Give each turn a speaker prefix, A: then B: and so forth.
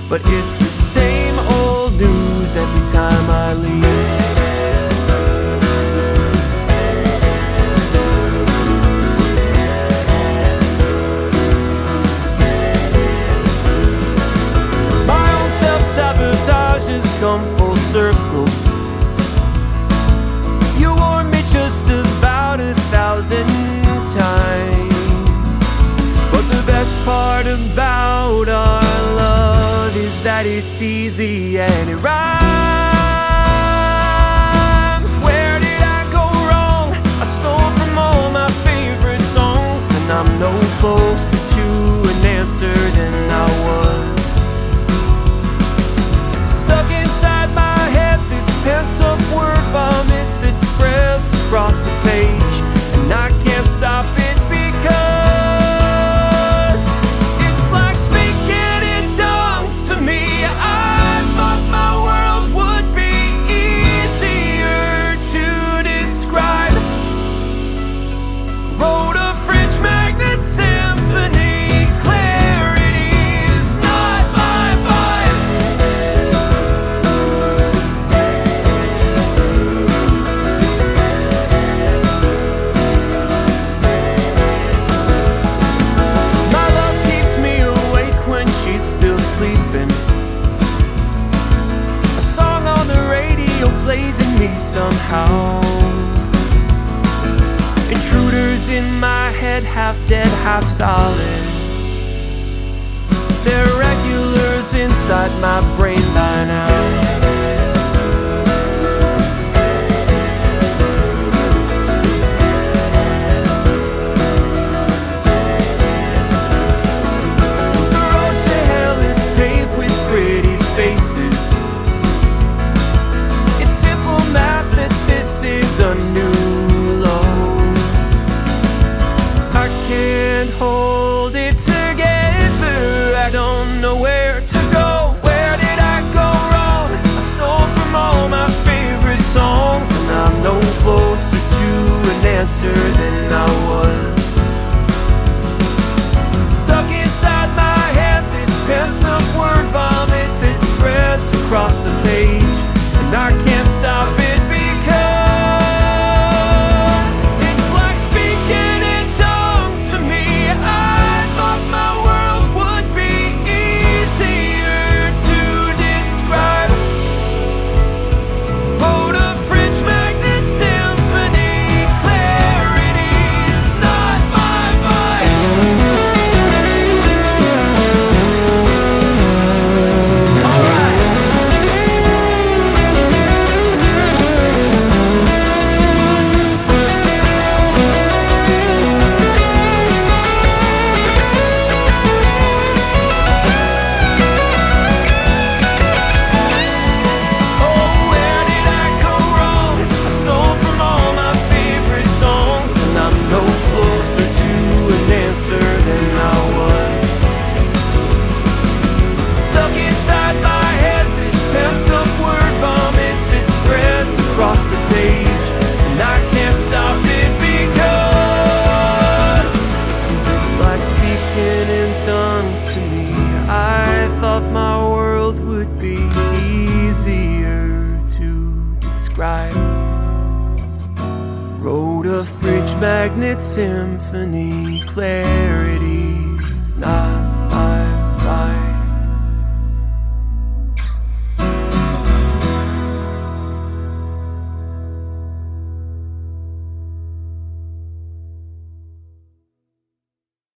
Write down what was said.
A: but it's the same old news every time I leave. My own self-sabotage has come full circle. You warned me just about 1,000 times, but the best part about our love is that it's easy and it rhymes. Where did I go wrong? I stole from all my favorite songs, and I'm no closer to an answer than I was. Stuck inside my head, this pent-up word vomit that spreads across the page, and I can't stop it because it's like speaking in tongues to me. I thought my world would be easier to describe. Wrote a French magnet symphony. Clarity is not my vibe. My love keeps me awake when she's still sleeping. A song on the radio plays in me somehow. Intruders in my head, half dead, half solid. They're regulars inside my brain by now. The road to hell is paved with pretty faces. It's simple math that this is a new low. I can't hold it together. I don't know where to go. Where did I go wrong? I stole from all my favorite songs, and I'm no closer to an answer than I was. Stuck inside my head, this pent-up word vomit that spreads across the page, and I can't stop it because it's like speaking in tongues to me. I thought my world would be easier to describe. Wrote a French magnet symphony. Clarity is not my vibe. Alright. Oh, where did I go wrong? I stole from all my favorite songs, and I'm no closer to an answer than I was. Stuck inside my head, this pent-up word vomit that spreads across the page, and I can't stop it because it's like speaking in tongues to me. I thought my world would be easier to describe. Wrote a French magnet symphony. Clarity's not